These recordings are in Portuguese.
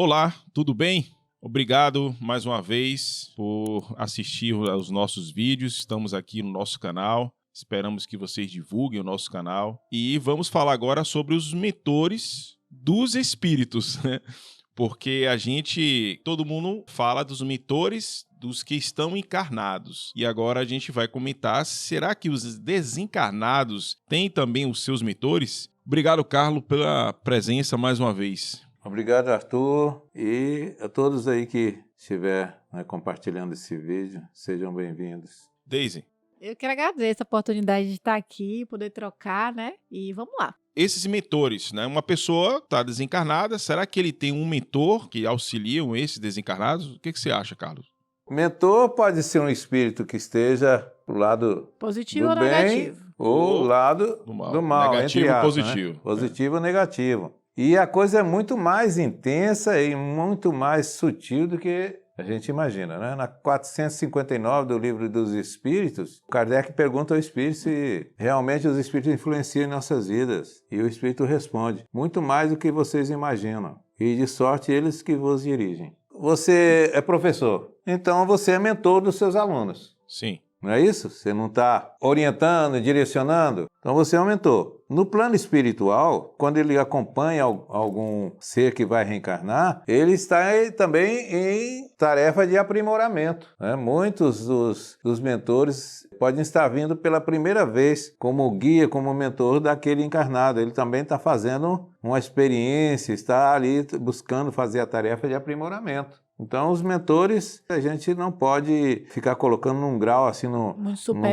Olá, tudo bem? Obrigado mais uma vez por assistir aos nossos vídeos. Estamos aqui no nosso canal. Esperamos que vocês divulguem o nosso canal. E vamos falar agora sobre os mentores dos espíritos, né? Porque todo mundo fala dos mentores dos que estão encarnados. E agora a gente vai comentar, será que os desencarnados têm também os seus mentores? Obrigado, Carlos, pela presença mais uma vez. Obrigado, Arthur, e a todos aí que estiver compartilhando esse vídeo, sejam bem-vindos. Daisy. Eu quero agradecer a oportunidade de estar aqui, poder trocar, né? E vamos lá. Esses mentores, né? Uma pessoa está desencarnada, será que ele tem um mentor que auxiliam esses desencarnados? O que você acha, Carlos? Mentor pode ser um espírito que esteja do lado positivo do ou bem, negativo? ou lado do mal, negativo entre ou aspas, positivo. Né? Positivo ou negativo. E a coisa é muito mais intensa e muito mais sutil do que a gente imagina, né? Na 459 do Livro dos Espíritos, Kardec pergunta ao espírito se realmente os espíritos influenciam em nossas vidas. E o espírito responde, muito mais do que vocês imaginam. E de sorte eles que vos dirigem. Você é professor, então você é mentor dos seus alunos. Sim. Não é isso? Você não está orientando, direcionando? Então você é um mentor. No plano espiritual, quando ele acompanha algum ser que vai reencarnar, ele está também em tarefa de aprimoramento, né? Muitos dos mentores podem estar vindo pela primeira vez como guia, como mentor daquele encarnado. Ele também está fazendo uma experiência, está ali buscando fazer a tarefa de aprimoramento. Então, os mentores, a gente não pode ficar colocando num grau, assim, num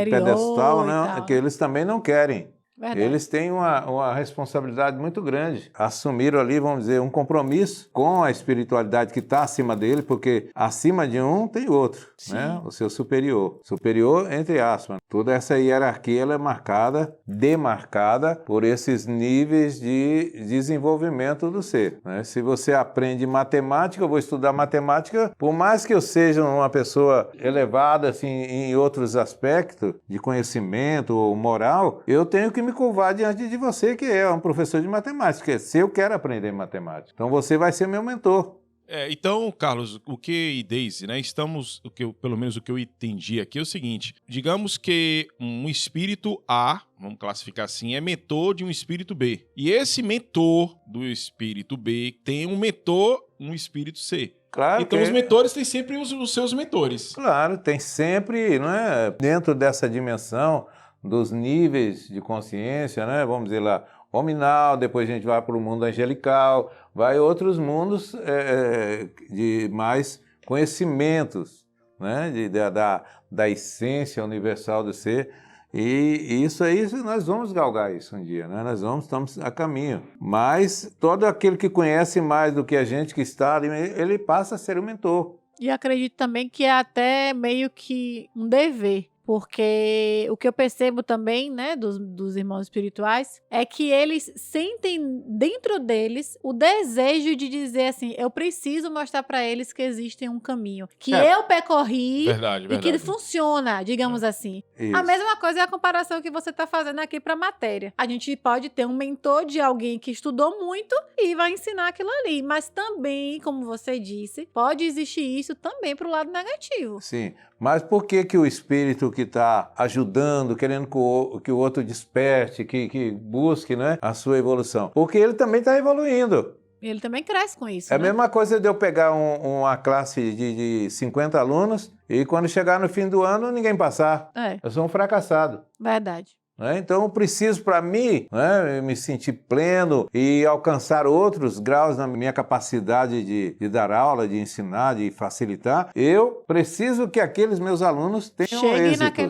pedestal, né? Que eles também não querem. Verdade. Eles têm uma responsabilidade muito grande. Assumiram ali, vamos dizer, um compromisso com a espiritualidade que está acima dele, porque acima de um tem outro, né? O seu superior. Superior, entre aspas. Toda essa hierarquia ela é demarcada por esses níveis de desenvolvimento do ser, né? Se você aprende matemática, eu vou estudar matemática, por mais que eu seja uma pessoa elevada assim, em outros aspectos de conhecimento ou moral, eu tenho que me curvar diante de você, que é um professor de matemática, se eu quero aprender matemática. Então você vai ser meu mentor. Então, Carlos, e Daisy, né? Pelo menos o que eu entendi aqui é o seguinte: digamos que um espírito A, vamos classificar assim, é mentor de um espírito B. E esse mentor do espírito B tem um mentor, um espírito C. Claro, então os mentores têm sempre os seus mentores. Claro, tem sempre, não é? Dentro dessa dimensão dos níveis de consciência, né? Vamos dizer lá, hominal, depois a gente vai para o mundo angelical, vai outros mundos de mais conhecimentos, né? Da essência universal do ser. E isso aí, nós vamos galgar isso um dia, né? Estamos a caminho. Mas todo aquele que conhece mais do que a gente que está ali, ele passa a ser o mentor. E acredito também que é até meio que um dever. Porque o que eu percebo também, né, dos irmãos espirituais, é que eles sentem dentro deles o desejo de dizer assim, eu preciso mostrar para eles que existe um caminho, que eu percorri e que ele funciona, digamos assim. Isso. A mesma coisa é a comparação que você está fazendo aqui para a matéria. A gente pode ter um mentor de alguém que estudou muito e vai ensinar aquilo ali, mas também, como você disse, pode existir isso também para o lado negativo. Sim. Mas por que o espírito que está ajudando, querendo que o outro desperte, que busque, né, a sua evolução? Porque ele também está evoluindo. Ele também cresce com isso, É a mesma coisa de eu pegar uma classe de 50 alunos e quando chegar no fim do ano ninguém passar. Eu sou um fracassado. Verdade. Então eu preciso, para mim, me sentir pleno e alcançar outros graus na minha capacidade de dar aula, de ensinar, de facilitar, eu preciso que aqueles meus alunos tenham êxitos.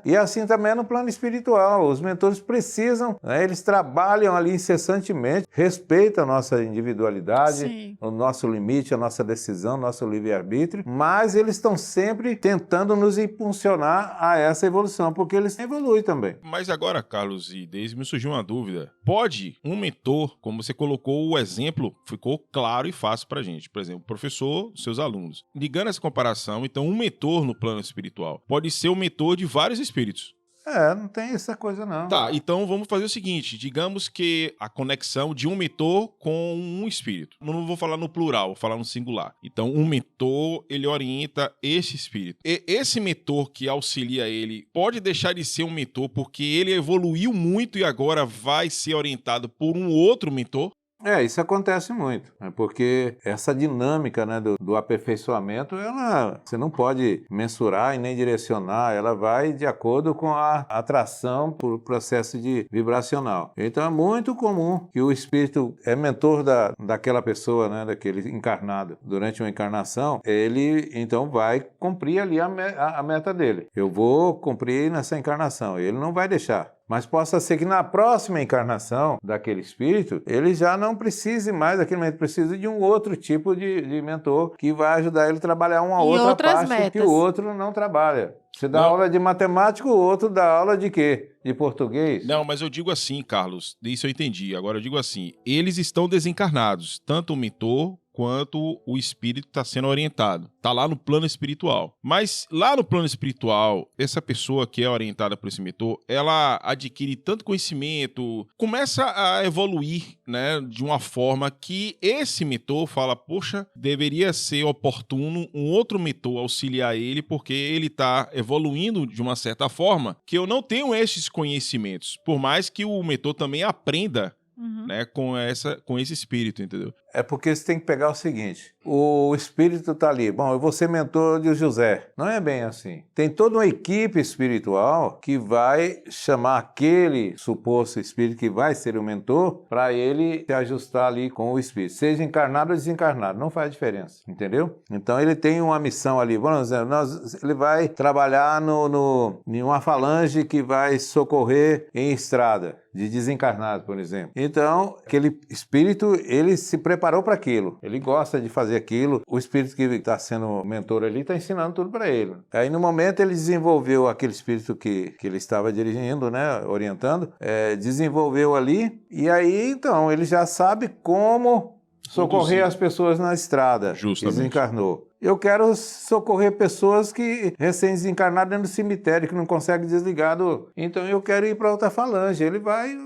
E assim também é no plano espiritual. Os mentores precisam, eles trabalham ali incessantemente, respeitam a nossa individualidade, o nosso limite, a nossa decisão, o nosso livre-arbítrio, mas eles estão sempre tentando nos impulsionar a essa evolução, porque eles evoluem também. Mas agora, Carlos e Daisy, me surgiu uma dúvida. Pode um mentor, como você colocou o exemplo, ficou claro e fácil pra gente. Por exemplo, professor, seus alunos. Ligando essa comparação, então um mentor no plano espiritual pode ser o mentor de vários espíritos. Não tem essa coisa não. Tá, então vamos fazer o seguinte, digamos que a conexão de um mentor com um espírito. Não vou falar no plural, vou falar no singular. Então, um mentor, ele orienta esse espírito. E esse mentor que auxilia ele pode deixar de ser um mentor porque ele evoluiu muito e agora vai ser orientado por um outro mentor? Isso acontece muito, né? Porque essa dinâmica, né, do aperfeiçoamento, você não pode mensurar e nem direcionar, ela vai de acordo com a atração por processo vibracional. Então é muito comum que o espírito é mentor daquela pessoa, né, daquele encarnado. Durante uma encarnação, ele então vai cumprir ali a meta dele. Eu vou cumprir nessa encarnação, ele não vai deixar. Mas possa ser que na próxima encarnação daquele espírito, ele já não precise mais daquele mentor, precisa de um outro tipo de mentor que vai ajudar ele a trabalhar uma outra parte metas que o outro não trabalha. Você dá aula de matemática, o outro dá aula de quê? De português? Não, mas eu digo assim, Carlos, isso eu entendi. Agora eu digo assim, eles estão desencarnados, tanto o mentor quanto o espírito está sendo orientado. Está lá no plano espiritual. Mas lá no plano espiritual, essa pessoa que é orientada por esse mentor, ela adquire tanto conhecimento, começa a evoluir, né, de uma forma que esse mentor fala, poxa, deveria ser oportuno um outro mentor auxiliar ele, porque ele está evoluindo de uma certa forma que eu não tenho esses conhecimentos, por mais que o mentor também aprenda, né, com esse espírito, entendeu? É porque você tem que pegar o seguinte, o espírito está ali, bom, eu vou ser mentor de José. Não é bem assim. Tem toda uma equipe espiritual que vai chamar aquele suposto espírito que vai ser o mentor para ele se ajustar ali com o espírito. Seja encarnado ou desencarnado, não faz diferença, entendeu? Então ele tem uma missão ali, vamos dizer, ele vai trabalhar em uma falange que vai socorrer em estrada de desencarnado, por exemplo. Então, aquele espírito, ele se preparou para aquilo. Ele gosta de fazer aquilo. O espírito que está sendo mentor ali está ensinando tudo para ele. Aí, no momento, ele desenvolveu aquele espírito que ele estava dirigindo, né, orientando, desenvolveu ali. E aí, então, ele já sabe como socorrer as pessoas na estrada. Justamente. Desencarnou. Eu quero socorrer pessoas que recém-desencarnadas dentro do cemitério, que não conseguem desligar Então eu quero ir para outra falange.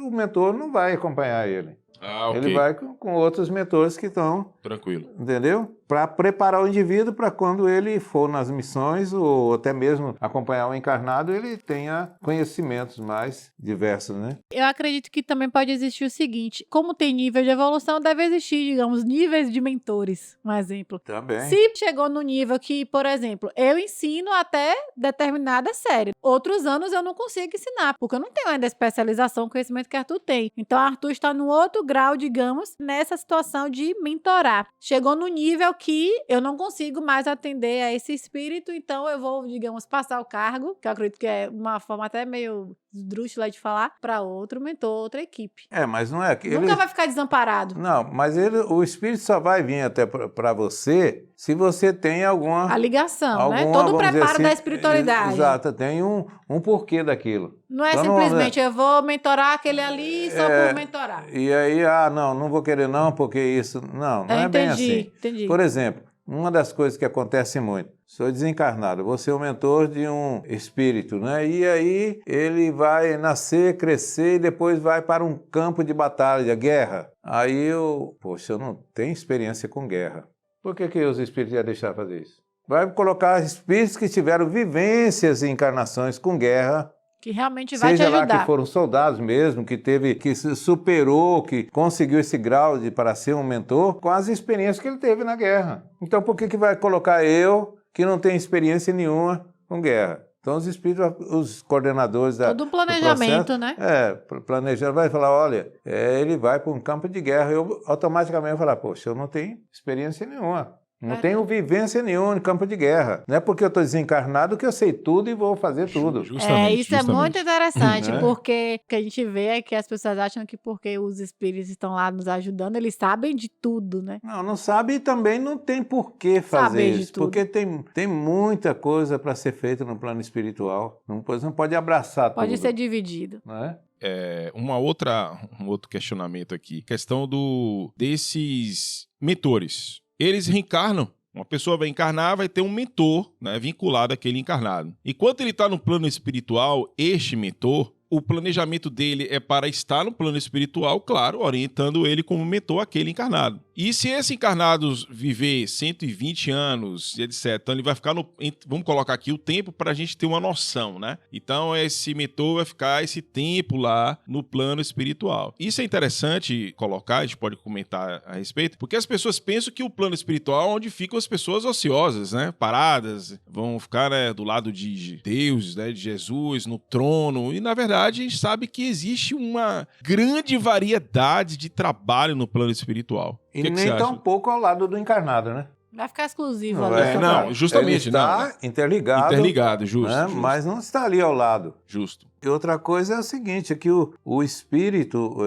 O mentor não vai acompanhar ele. Ok. Ele vai com outros mentores que estão... Tranquilo. Entendeu? Para preparar o indivíduo para quando ele for nas missões ou até mesmo acompanhar o encarnado, ele tenha conhecimentos mais diversos, né? Eu acredito que também pode existir o seguinte, como tem nível de evolução, deve existir, digamos, níveis de mentores, um exemplo. Também. Se chegou no nível que, por exemplo, eu ensino até determinada série, outros anos eu não consigo ensinar, porque eu não tenho ainda a especialização, conhecimento que Arthur tem. Então, Arthur está no outro grau, digamos, nessa situação de mentorar. Chegou no nível que eu não consigo mais atender a esse espírito, então eu vou, digamos, passar o cargo, que eu acredito que é uma forma até meio esdrúxula de falar, para outro mentor, outra equipe. Mas não é que Nunca vai ficar desamparado. Não, mas o espírito só vai vir até para você se você tem A ligação, né? Todo o preparo assim, da espiritualidade. Exato, tem um porquê daquilo. Não é então, simplesmente eu vou mentorar aquele ali só por mentorar. E aí, não vou querer não, porque isso... Não é bem assim. Entendi. Por exemplo, uma das coisas que acontece muito, sou desencarnado, vou ser o mentor de um espírito, né? E aí ele vai nascer, crescer e depois vai para um campo de batalha, de guerra. Aí eu não tenho experiência com guerra. Por que os espíritos iam deixar fazer isso? Vai colocar espíritos que tiveram vivências e encarnações com guerra, que realmente vai te seja ajudar. lá que foram soldados mesmo, que se superou, que conseguiu esse grau para ser um mentor, com as experiências que ele teve na guerra. Então por que vai colocar eu, que não tenho experiência nenhuma com guerra? Então os espíritos, os coordenadores todo um planejamento, né? Planejando, vai falar, olha, ele vai para um campo de guerra. Eu automaticamente vou falar, eu não tenho experiência nenhuma. Não tenho vivência nenhuma em campo de guerra. Não é porque eu estou desencarnado que eu sei tudo e vou fazer tudo. Isso é muito interessante, porque o que a gente vê é que as pessoas acham que porque os espíritos estão lá nos ajudando, eles sabem de tudo, né? Não sabe e também não tem por que fazer isso. Porque tem muita coisa para ser feita no plano espiritual. Não pode abraçar tudo. Pode ser dividido. Não é? Um outro questionamento aqui. Questão desses mentores. Eles reencarnam Uma pessoa vai encarnar, vai ter um mentor, né, vinculado àquele encarnado. Enquanto ele está no plano espiritual, este mentor, o planejamento dele é para estar no plano espiritual, claro, orientando ele como mentor àquele encarnado. E se esse encarnado viver 120 anos, etc., então ele vai ficar no... Vamos colocar aqui o tempo para a gente ter uma noção, né? Então esse mentor vai ficar esse tempo lá no plano espiritual. Isso é interessante colocar, a gente pode comentar a respeito, porque as pessoas pensam que o plano espiritual é onde ficam as pessoas ociosas, né? Paradas, vão ficar, né, do lado de Deus, né, de Jesus, no trono. E na verdade a gente sabe que existe uma grande variedade de trabalho no plano espiritual. E nem tão pouco ao lado do encarnado, né? Vai ficar exclusivo Não, ali. Não, justamente. Ele está interligado. Interligado, justo, né? justo. Mas não está ali ao lado. Justo. E outra coisa é o seguinte, é que o espírito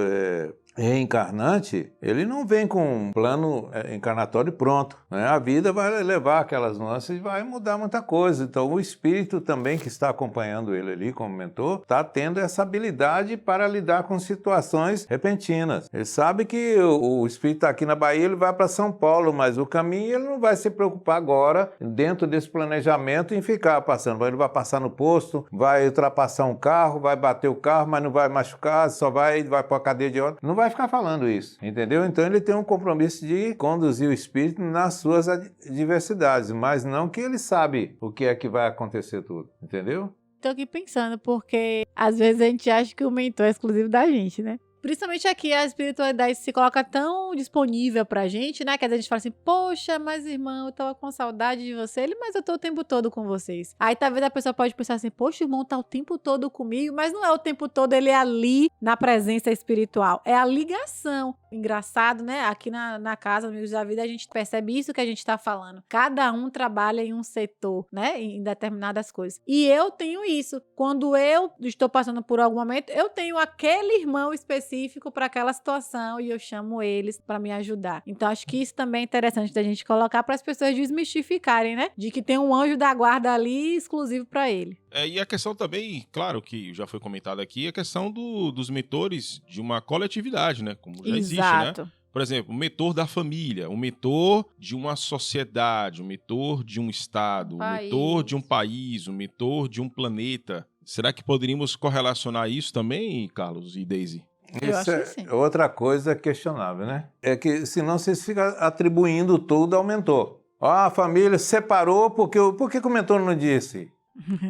reencarnante, ele não vem com um plano encarnatório pronto, né? A vida vai levar aquelas nuances e vai mudar muita coisa. Então, o espírito também que está acompanhando ele ali como mentor, está tendo essa habilidade para lidar com situações repentinas. Ele sabe que o espírito está aqui na Bahia, ele vai para São Paulo, mas o caminho ele não vai se preocupar agora, dentro desse planejamento, em ficar passando. Ele vai passar no posto, vai ultrapassar um carro, vai bater o carro, mas não vai machucar, só vai para a cadeia de ônibus. Não vai ficar falando isso, entendeu? Então ele tem um compromisso de conduzir o espírito nas suas adversidades, mas não que ele sabe o que é que vai acontecer tudo, entendeu? Tô aqui pensando, porque às vezes a gente acha que o mentor é exclusivo da gente, né? Principalmente aqui a espiritualidade se coloca tão disponível pra gente, né? Que às vezes a gente fala assim, poxa, mas irmão, eu tava com saudade de você. Ele, mas eu tô o tempo todo com vocês. Aí talvez a pessoa pode pensar assim, poxa, o irmão tá o tempo todo comigo, mas não é o tempo todo ele é ali na presença espiritual. É a ligação. Engraçado, né? Aqui na casa, Amigos da Vida, a gente percebe isso que a gente tá falando. Cada um trabalha em um setor, né? Em determinadas coisas. E eu tenho isso. Quando eu estou passando por algum momento, eu tenho aquele irmão específico para aquela situação e eu chamo eles para me ajudar. Então acho que isso também é interessante da gente colocar para as pessoas desmistificarem, né? De que tem um anjo da guarda ali exclusivo para ele. E a questão também, claro que já foi comentado aqui, a questão dos mentores de uma coletividade, né? Como já existe, né? Por exemplo, o mentor da família, o mentor de uma sociedade, o mentor de um estado, o mentor de um país, o mentor de um planeta. Será que poderíamos correlacionar isso também, Carlos e Daisy? Isso é outra coisa questionável, né? É que senão vocês ficam atribuindo tudo ao mentor. A família separou por que o mentor não disse?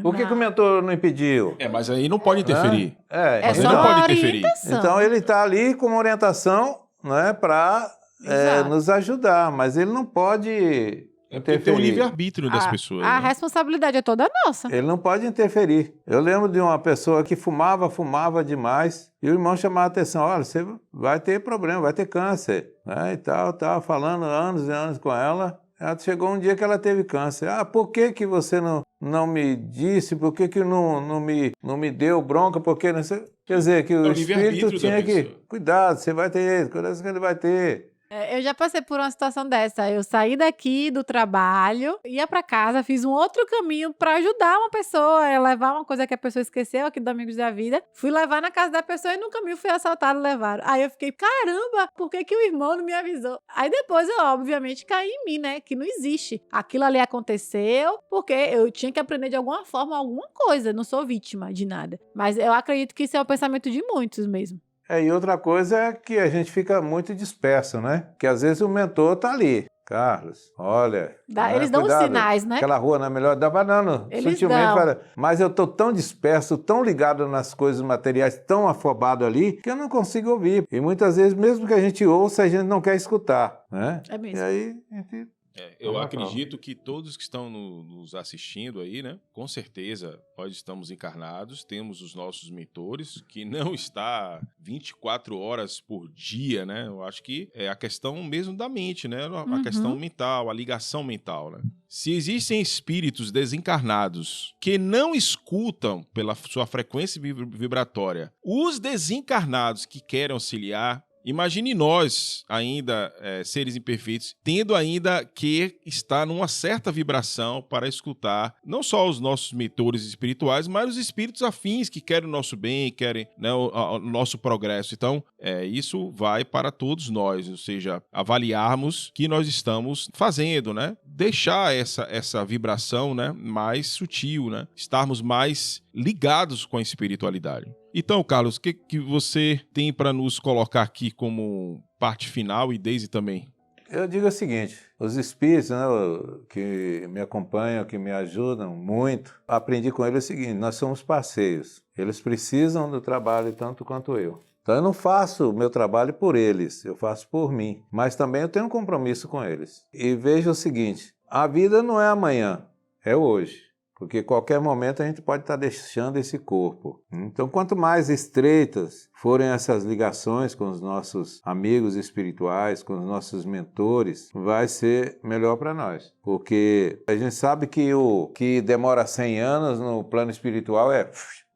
Por que o mentor não impediu? Mas aí não pode interferir. É só uma orientação. Então ele está ali como orientação, né, para nos ajudar, mas ele não pode interferir. Tem o livre-arbítrio das pessoas. A responsabilidade é toda nossa. Ele não pode interferir. Eu lembro de uma pessoa que fumava demais, e o irmão chamava a atenção, olha, você vai ter problema, vai ter câncer, né, e tal, falando anos e anos com ela. Chegou um dia que ela teve câncer. Por que você não me disse? Por que não me deu bronca? Porque não sei... Quer dizer, que o espírito tinha que... Cuidado, você vai ter, cuidado que ele vai ter. Eu já passei por uma situação dessa. Eu saí daqui do trabalho, ia pra casa, fiz um outro caminho pra ajudar uma pessoa, levar uma coisa que a pessoa esqueceu aqui do Amigos da Vida. Fui levar na casa da pessoa e no caminho fui assaltado e levaram. Aí eu fiquei, caramba, por que o irmão não me avisou? Aí depois eu, obviamente, caí em mim, né? Que não existe. Aquilo ali aconteceu porque eu tinha que aprender de alguma forma alguma coisa. Não sou vítima de nada. Mas eu acredito que isso é o pensamento de muitos mesmo. E outra coisa é que a gente fica muito disperso, né? Que às vezes o mentor tá ali. Carlos, olha... Eles dão os sinais, né? Aquela rua não é melhor, dá banana. Eles sutilmente, dão. Mas eu tô tão disperso, tão ligado nas coisas materiais, tão afobado ali, que eu não consigo ouvir. E muitas vezes, mesmo que a gente ouça, a gente não quer escutar, né? É mesmo. E aí... Eu acredito que todos que estão nos assistindo aí, né? Com certeza, nós estamos encarnados, temos os nossos mentores, que não está 24 horas por dia, né? Eu acho que é a questão mesmo da mente, né? A questão mental, a ligação mental, né? Se existem espíritos desencarnados que não escutam pela sua frequência vibratória, os desencarnados que querem auxiliar, Imagine nós, ainda seres imperfeitos, tendo ainda que estar numa certa vibração para escutar não só os nossos mentores espirituais, mas os espíritos afins que querem o nosso bem, querem, né, o nosso progresso. Então, isso vai para todos nós, ou seja, avaliarmos o que nós estamos fazendo, né? Deixar essa vibração, né, mais sutil, né? Estarmos mais ligados com a espiritualidade. Então, Carlos, o que você tem para nos colocar aqui como parte final e Deise também? Eu digo o seguinte, os espíritos, né, que me acompanham, que me ajudam muito, aprendi com eles o seguinte, nós somos parceiros. Eles precisam do trabalho tanto quanto eu. Então eu não faço o meu trabalho por eles, eu faço por mim. Mas também eu tenho um compromisso com eles. E veja o seguinte, a vida não é amanhã, é hoje. Porque qualquer momento a gente pode estar deixando esse corpo. Então, quanto mais estreitas forem essas ligações com os nossos amigos espirituais, com os nossos mentores, vai ser melhor para nós. Porque a gente sabe que o que demora 100 anos no plano espiritual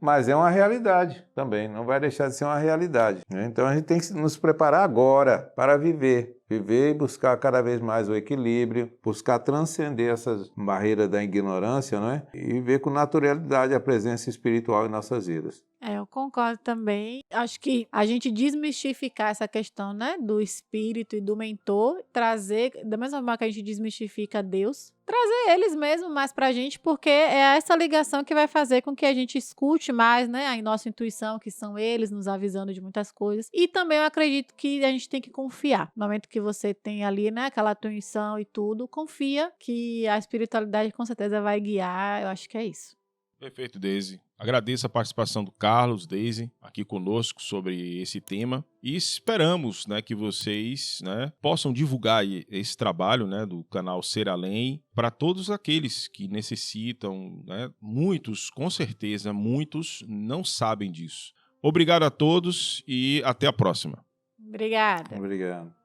mas é uma realidade também, não vai deixar de ser uma realidade, né? Então a gente tem que nos preparar agora para viver e buscar cada vez mais o equilíbrio, buscar transcender essas barreiras da ignorância, né? E ver com naturalidade a presença espiritual em nossas vidas. Eu concordo também. Acho que a gente desmistificar essa questão, né, do espírito e do mentor, trazer, da mesma forma que a gente desmistifica Deus, trazer eles mesmo mais pra gente, porque é essa ligação que vai fazer com que a gente escute mais, né, a nossa intuição, que são eles nos avisando de muitas coisas. E também eu acredito que a gente tem que confiar. No momento que você tem ali, né, aquela intuição e tudo, confia que a espiritualidade com certeza vai guiar. Eu acho que é isso. Perfeito, Deise. Agradeço a participação do Carlos, Deise, aqui conosco sobre esse tema e esperamos, né, que vocês, né, possam divulgar esse trabalho, né, do canal Ser Além para todos aqueles que necessitam, né, muitos, com certeza, muitos não sabem disso. Obrigado a todos e até a próxima. Obrigada. Obrigado.